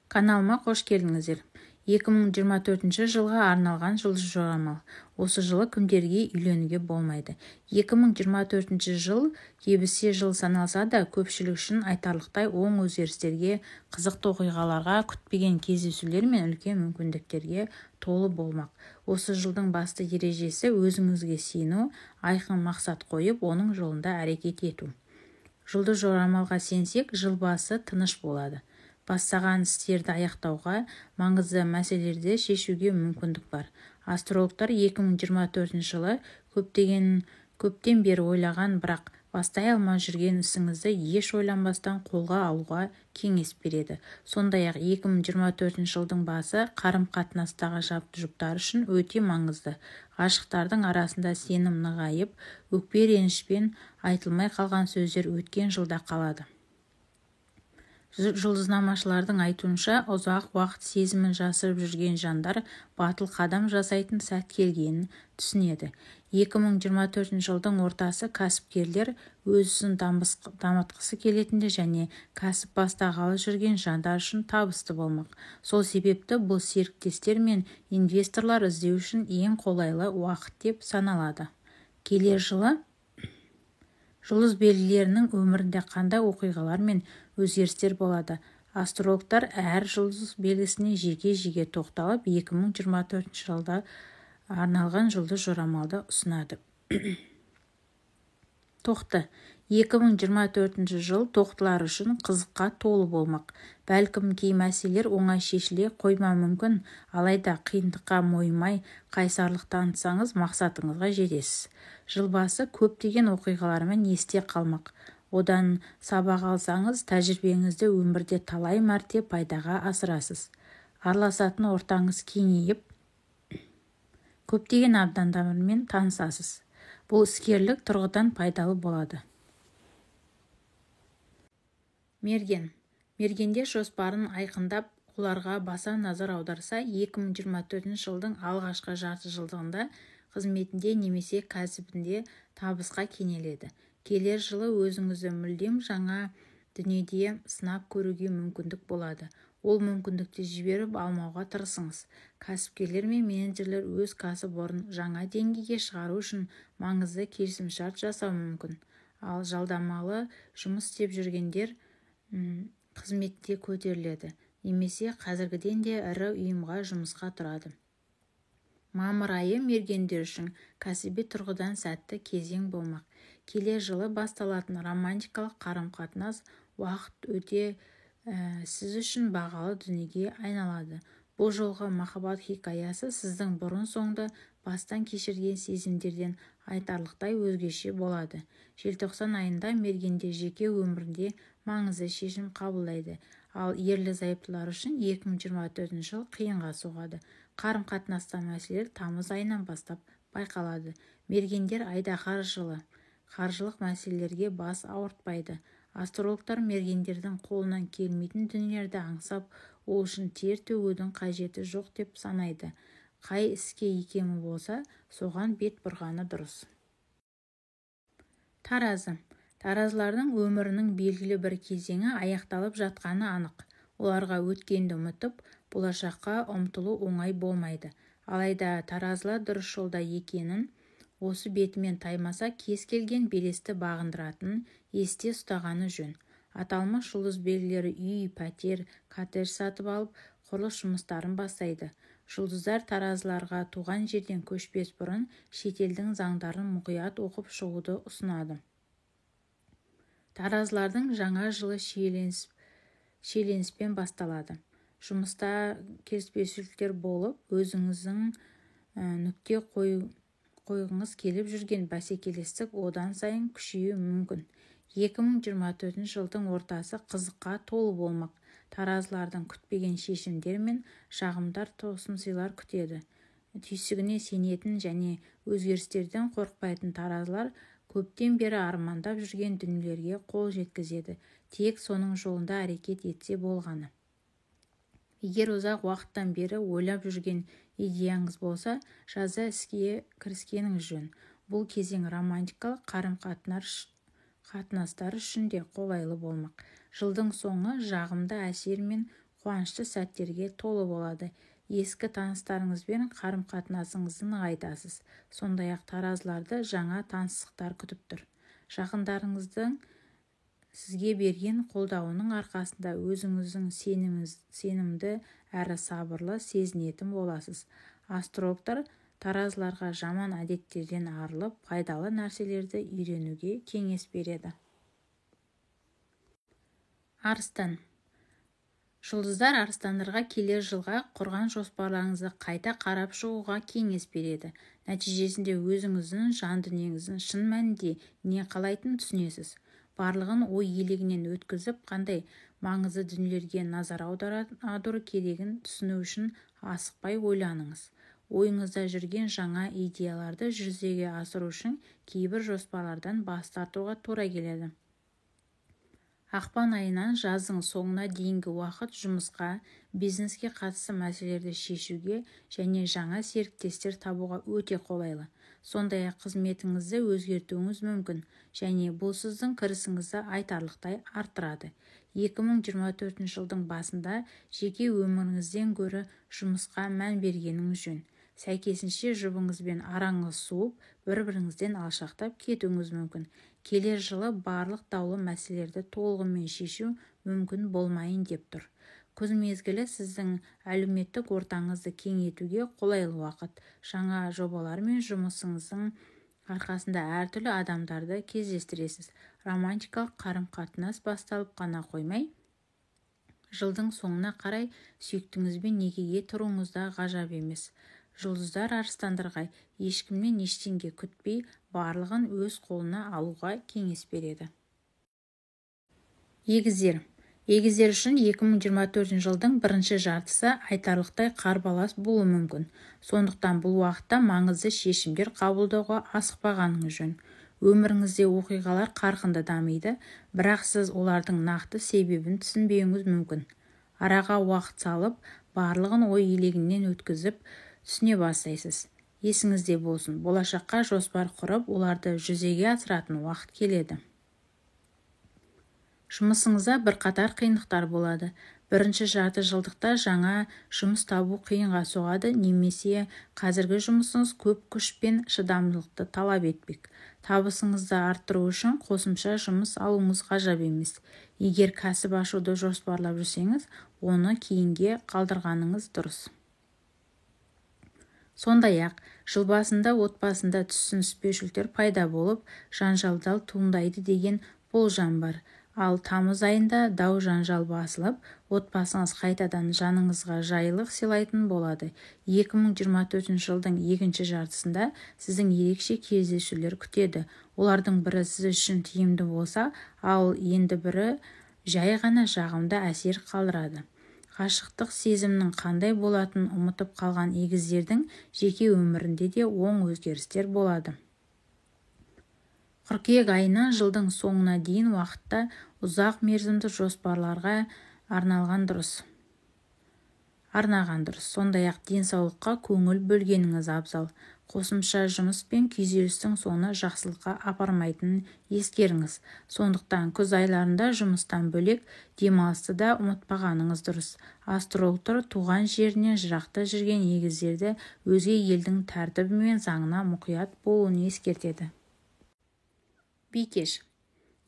Kanalıma hoş geldіңіздер. 2024 жылға арналған жұлдыз жорамал. Осы жылы кімдерге үйленуге болмайды. 2024 жыл кебісе жыл саналса да, көпшілік үшін айтарлықтай оң өзгерістерге, қызықты оқиғаларға, күтпеген кездесулер мен үлкен мүмкіндіктерге толы болмақ. Осы жылдың басты ережесі өзіңізге сену, айқын мақсат қойып, оның жолында әрекет ету. Жұлдыз жорамалға сенсек, жыл басы тыныш болады. Бастаған істерді аяқтауға, маңызды мәселелерді шешуге мүмкіндік бар. Астрологтар 2024 жылы көптен бері ойлаған, бірақ бастай алмай жүрген ісіңізді еш ойланбастан қолға алуға кеңес береді. Сондай-ақ 2024 жылдың басы қарым-қатынастағы жұптар үшін өте маңызды. Ғашықтардың арасында сенім нығайып, өкпе ренішпен айтылмай қалған сөздер өткен жылда қалады. Жұлдызнамашылардың айтуынша, ұзақ уақыт сезімін жасырып жүрген жандар батыл қадам жасайтын сәт келгенін түсінеді. 2024 жылдың ортасы кәсіпкерлер өз ісін дамытқысы келетінді және кәсіп бастағалы жүрген жандар үшін табысты болмақ. Сол себепті бұл серіктестер мен инвесторлар іздеу үшін ең қолайлы уақыт деп саналады. Келер жылы жұлдыз белгілерінің өмірінде қандай оқиғалар мен өзгерістер болады? Астрологтар әр жұлдыз белгісіне жеке тоқталып, 2024 жылда арналған жұлдыз жорамалды ұсынады. Тоқты. 2024 жыл тоқтылар үшін қызыққа толы болмақ. Бәлкім кей мәселелер оңай шешіле қойма мүмкін, алайда қиындыққа мойымай, қайсарлық танытсаңыз мақсатыңызға жетесіз. Жыл басы көптеген оқиғалармен есте қалмақ. Одан сабақ алсаңыз, тәжірибеңізді өмірде талай мәрте пайдаға асырасыз. Араласатын ортаңыз кеңейіп, көптеген адамдармен танысасыз. Бұл іскерлік тұрғыдан пайдалы болады. Мергенде жоспарын айқындап, оларға баса назар аударса, 2024 жылдың алғашқы жарты жылдығында қызметінде немесе кәсібінде табысқа кенеледі. Келер жылы өзіңізді мүлдем жаңа дүниеде сынап көруге мүмкіндік болады. Ол мүмкіндікті жіберіп алмауға тырысыңыз. Кәсіпкерлер мен менеджерлер өз кәсіпорнын жаңа деңгейге шығару үшін маңызды келісімшарт жасау мүмкін. Ал жалдамалы жұмыс істеп жүргендер қызметте көтеріледі, немесе қазіргіден де ірі ұйымға жұмысқа тұрады. Мамыр айы мергендер үшін кәсіби тұрғыдан сәтті кезең болмақ. Келер жылы басталатын романтикалық қарым-қатынас уақыт өте сіз үшін бағалы дүниеге айналады. Бұл жолғы махаббат хикаясы сіздің бұрын-соңды бастан кешірген сезімдерден айтарлықтай өзгеше болады. Желтоқсан айында мергенде жеке өмірінде маңызды шешім қабылдайды. Ал ерлі-зайыптылар үшін 2024 жыл қиынға соғады. Қарым-қатынаста мәселелер тамыз айынан бастап байқалады. Мергендер айдаһар жылы. Қаржылық мәселелерге бас ауыртпайды. Астрологтар мергендердің қолынан келмейтін дүниелерді аңсап, ол үшін тер төгудің қажеті жоқ деп санайды. Қай іске икемі болса, соған бет бұрғаны дұрыс. Таразы. Таразылардың өмірінің белгілі бір кезеңі аяқталып жатқаны анық. Оларға өткенді ұмытып, болашаққа ұмтылу оңай болмайды. Алайда таразылар дұрыс жолда екенін, осы бетімен таймаса кез келген белесті бағындыратынын есте ұстағаны жөн. Аталмыш жұлдыз белгілері үй, пәтер, коттедж сатып алып, құрылыс жұмыстарын бастайды. Жұлдыздар таразыларға туған жерден көшпес бұрын шетелдің заңдарын мұқият оқып шығуды ұсынады. Таразылардың жаңа жылы шиеленіспен басталады. Жұмыста келіспеушіліктер болып, өзіңіздің нүкте қойғыңыз келіп жүрген бәсекелестік одан сайын күшеюі мүмкін. 2024 жылдың ортасы қызыққа толы болмақ. Таразылардың күтпеген шешімдер мен шағымдар тосын сыйлар күтеді. Түйсігіне сенетін және өзгерістерден қорықпайтын таразылар көптен бері армандап жүрген дүниелерге қол жеткізеді. Тек соның жолында әрекет етсе болғаны. Егер ұзақ уақыттан бері ойлап жүрген идеяңыз болса, жазда іске кіріскеніңіз жөн. Бұл кезең романтикалық қарым-қатынастар үшін де қолайлы болмақ. Жылдың соңы жағымды әсер мен қуанышты сәттерге толы болады. Ескі таныстарыңызбен қарым-қатынасыңызды нығайтасыз. Сондай-ақ таразыларды жаңа таныстықтар күтіп тұр. Жақындарыңыздың сізге берген қолдауының арқасында өзіңіздің сенімді әрі сабырлы сезінетін боласыз. Астрологтар таразыларға жаман әдеттерден арылып, пайдалы нәрселерді үйренуге кеңес береді. Арыстан. Жұлдыздар арыстандарға келер жылға құрған жоспарларыңызды қайта қарап шығуға кеңес береді. Нәтижесінде өзіңіздің жан дүниеңіздің шын мәнінде не қалайтынын түсінесіз. Барлығын ой елегінен өткізіп, қандай маңызды дүниелерге назар аудару керегін түсіну үшін асықпай ойланыңыз. Ойыңызда жүрген жаңа идеяларды жүзеге асыру үшін кейбір жоспарлардан бас тартуға тура келеді. Ақпан айынан жаздың соңына дейінгі уақыт жұмысқа, бизнеске қатысты мәселелерді шешуге және жаңа серіктестер табуға өте қолайлы. Сондай-ақ қызметіңізді өзгертуіңіз мүмкін және бұл сіздің кірісіңізді айтарлықтай арттырады. 2024 жылдың басында жеке өміріңізден гөрі жұмысқа мән бергеніңіз жөн. Сәйкесінше жұбыңызбен араңыз суып, бір-біріңізден алшақтап кетуіңіз мүмкін. Келер жылы барлық даулы мәселелерді толығымен шешу мүмкін болмайын деп тұр. Күз мезгілі сіздің әлеуметтік ортаңызды кеңейтуге қолайлы уақыт. Жаңа жобалар мен жұмысыңыздың арқасында әртүрлі адамдарды кездестіресіз. Романтикалық қарым-қатынас басталып қана қоймай, жылдың соңына қарай сүйіктіңізбен некеге тұруыңыз да ғажап емес. Жұлдыздар арыстандарға ешкімнен ештеңе күтпей, барлығын өз қолына алуға кеңес береді. Егіздер. Егіздер үшін 2024 жылдың бірінші жартысы айтарлықтай қарбалас болуы мүмкін. Сондықтан бұл уақытта маңызды шешімдер қабылдауға асықпағаныңыз жөн. Өміріңізде оқиғалар қарқынды дамиды, бірақ сіз олардың нақты себебін түсінбеуіңіз мүмкін. Араға уақыт салып, барлығын ой елегінен өткізіп, түсіне бастайсыз. Есіңізде болсын, болашаққа жоспар құрып, оларды жүзеге асыратын уақыт келеді. Жұмысыңызда бірқатар қиындықтар болады. Бірінші жарты жылдықта жаңа жұмыс табу қиынға соғады, немесе қазіргі жұмысыңыз көп күш пен шыдамдылықты талап етпек. Табысыңызды арттыру үшін қосымша жұмыс алуыңыз ғажап емес. Егер кәсіп ашуды жоспарлап жүрсеңіз, оны кейінге қалдырғаныңыз дұрыс. Сондай-ақ, жыл басында отбасында түсініспеушіліктер пайда болып, жанжалдар туындайды деген болжам бар. Ал тамыз айында дау-жанжал басылып, отбасыңыз қайтадан жаныңызға жайлылық сыйлайтын болады. 2024 жылдың екінші жартысында сіздің ерекше кездесулер күтеді. Олардың бірі сіз үшін тиімді болса, ал енді бірі жай ғана жағымды әсер қалдырады. Ғашықтық сезімнің қандай болатынын ұмытып қалған егіздердің жеке өмірінде де оң өзгерістер болады. Қыркүйек айынан жылдың соңына дейін уақытта ұзақ мерзімді жоспарларға арнаған дұрыс. Сондай-ақ денсаулыққа көңіл бөлгеніңіз абзал. Қосымша жұмыс пен күйзелістің соңы жақсылыққа апармайтынын ескеріңіз. Сондықтан күз айларында жұмыстан бөлек демалысты да ұмытпағаныңыз дұрыс. Астрологтар туған жерінен жырақта жүрген егіздерді өзге елдің тәртібі мен заңына мұқият болуын ескертеді. Бикеш.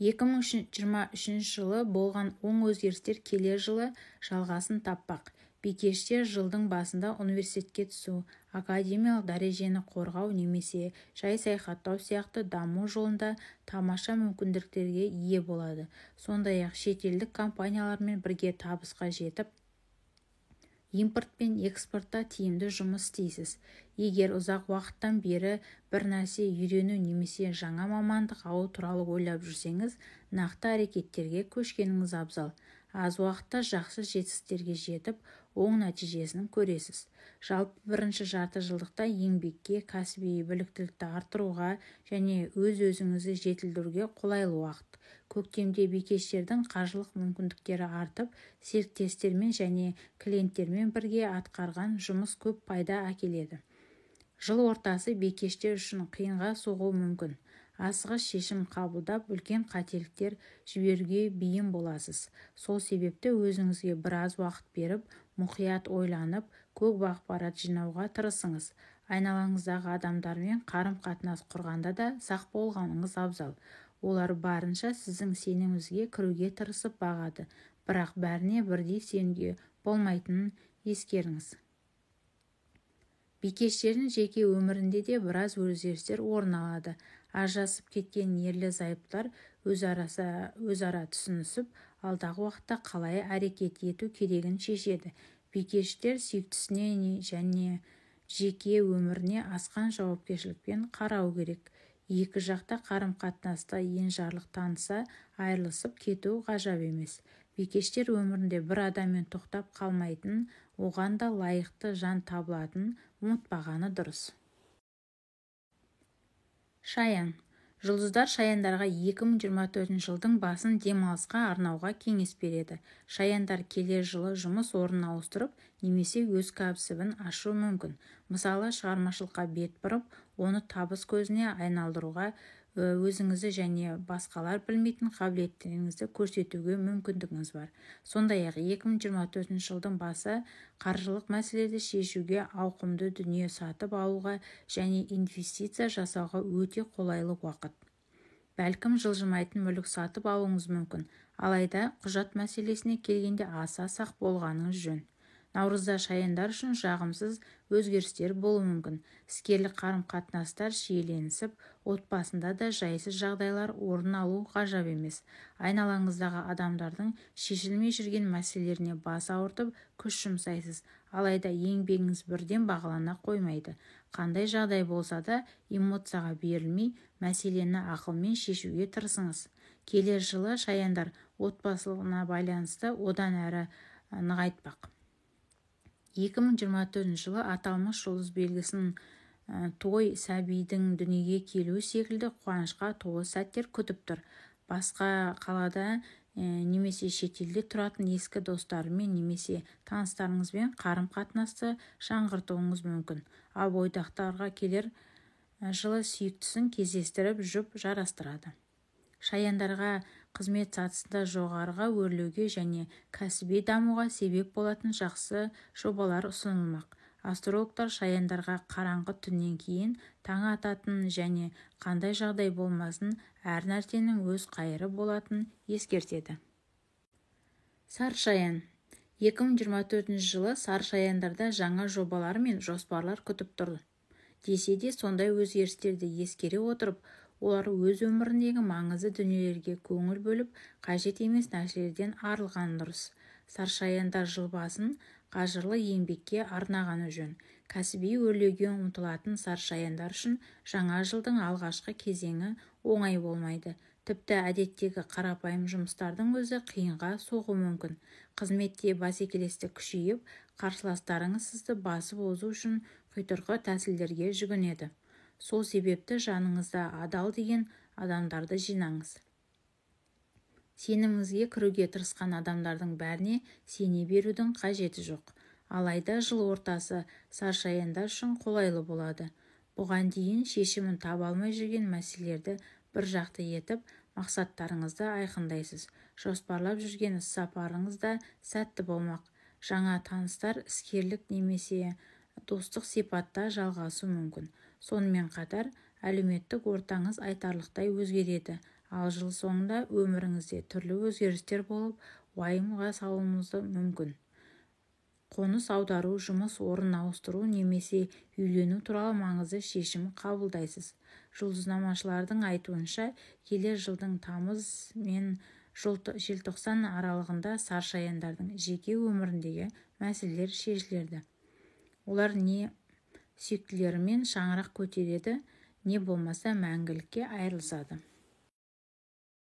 2023 жылы болған оң өзгерістер келер жылы жалғасын таппақ. Бикештер жылдың басында университетке түсу, академиялық дәрежені қорғау немесе жай саяхаттау сияқты даму жолында тамаша мүмкіндіктерге ие болады. Сондай-ақ шетелдік компаниялармен бірге табысқа жетіп, импорт пен экспортта тиімді жұмыс істейсіз. Егер ұзақ уақыттан бері бір нәрсе үйрену немесе жаңа мамандық алу туралы ойлап жүрсеңіз, нақты әрекеттерге көшкеніңіз абзал. Аз уақытта жақсы жетістіктерге жетіп, оң нәтижесін көресіз. Жалпы бірінші жарты жылдықта еңбекке, кәсіби біліктілікті арттыруға және өз-өзіңізді жетілдіруге қолайлы уақыт. Көктемде бикештердің қаржылық мүмкіндіктері артып, серіктестермен және клиенттермен бірге атқарған жұмыс көп пайда әкеледі. Жыл ортасы бикештер үшін қиынға соғуы мүмкін. асығыс шешім қабылдап үлкен қателіктер жіберуге бейім боласыз. Сол себепті өзіңізге біраз уақыт беріп, мұқият ойланып, көп ақпарат жинауға тырысыңыз. Айналаңыздағы адамдармен қарым-қатынас құрғанда да сақ болғаныңыз абзал. Олар барынша сіздің сеніміңізге кіруге тырысып бағады, бірақ бәріне бірдей сенуге болмайтынын ескеріңіз. Бикештердің жеке өмірінде де біраз өзгерістер орын алады. Ажырасып кеткен ерлі-зайыптылар өзара түсінісіп, алдағы уақытта қалай әрекет ету керегін шешеді. Бикештер сүйіктісіне және жеке өміріне асқан жауапкершілікпен қарау керек. Екі жақта қарым-қатынаста енжарлық таныса айырылысып кету ғажап емес. Бикештер өмірінде бір адаммен тоқтап қалмайтынын, оған да лайықты жан табылатынын ұмытпағаны дұрыс. Шаян. Жұлдыздар шаяндарға 2024 жылдың басын демалысқа арнауға кеңес береді. Шаяндар келер жылы жұмыс орнын ауыстырып, немесе өз кәсібін ашу мүмкін. Мысалы, шығармашылыққа бет бұрып, оны табыс көзіне айналдыруға, өзіңізді және басқалар білмейтін қабілеттеріңізді көрсетуге мүмкіндігіңіз бар. Сондай-ақ 2024 жылдың басы қаржылық мәселелерді шешуге, ауқымды дүние сатып алуға және инвестиция жасауға өте қолайлы уақыт. Бәлкім жылжымайтын мүлік сатып алуыңыз мүмкін, алайда құжат мәселесіне келгенде аса сақ болғаныңыз жөн. Наурызда шаяндар үшін жағымсыз өзгерістер болуы мүмкін. Іскерлік қарым-қатынастар шиеленісіп, отбасында да жайсыз жағдайлар орын алу ғажап емес. Айналаңыздағы адамдардың шешілмей жүрген мәселелеріне бас ауыртып, күш жұмсайсыз. Алайда еңбегіңіз бірден бағалана қоймайды. Қандай жағдай болса да, эмоцияға берілмей, мәселені ақылмен шешуге тырысыңыз. Келер жылы шаяндар отбасылығына байланысты одан әрі нығайтпақ. 2024 жылы аталмыш жұлдыз белгісінің той, сәбидің дүниеге келуі секілді қуанышқа толы сәттер күтіп тұр. Басқа қалада немесе шетелде тұратын ескі достарымен немесе таныстарыңызбен қарым-қатынасты жаңғыртуыңыз мүмкін. Ал бойдақтарға келер жылы сүйіктісін кездестіріп жұп жарастырады. Шаяндарға қызмет сатысында жоғарыға өрлеуге және кәсіби дамуға себеп болатын жақсы жобалар ұсынылмақ. Астрологтар шаяндарға қараңғы түннен кейін таң ататын және қандай жағдай болмасын, әр нәрсенің өз қайыры болатынын ескертеді. Саршаян. 2024 жылы саршаяндарда жаңа жобалар мен жоспарлар күтіп тұр. Десе де сондай өзгерістерді ескере отырып, олар өз өміріндегі маңызды дүниелерге көңіл бөліп, қажет емес нәрселерден арылған дұрыс. Саршаяндар жыл басын қажырлы еңбекке арнағаны жөн. Кәсіби өрлеуге ұмтылатын саршаяндар үшін жаңа жылдың алғашқы кезеңі оңай болмайды. Тіпті әдеттегі қарапайым жұмыстардың өзі қиынға соғуы мүмкін. Қызметте бәсекелестік күшейіп, қарсыластарыңыз сізді басып озу үшін құйтырқы тәсілдерге жүгінеді. Сол себепті жаныңызда адал деген адамдарды жинаңыз. Сеніміңізге кіруге тырысқан адамдардың бәріне сене берудің қажеті жоқ. Алайда жыл ортасы саршаяндар үшін қолайлы болады. Бұған дейін шешімін таба алмай жүрген мәселелерді бір жақты етіп, мақсаттарыңызды айқындайсыз. Жоспарлап жүрген іс-сапарыңыз да сәтті болмақ. Жаңа таныстар іскерлік немесе достық сипатта жалғасу мүмкін. Сонымен қатар, әлеуметтік ортаңыз айтарлықтай өзгереді, ал жыл соңында өміріңізде түрлі өзгерістер болып, уайымға салуыңыз мүмкін. Қоныс аудару, жұмыс орнын ауыстыру немесе үйлену туралы маңызды шешім қабылдайсыз. Жұлдызнамашылардың айтуынша, келер жылдың тамыз мен желтоқсан аралығында саршаяндардың жеке өміріндегі мәселелер шешіледі. Олар не сүйіктілерімен шаңырақ көтереді, не болмаса мәңгілікке айырылысады.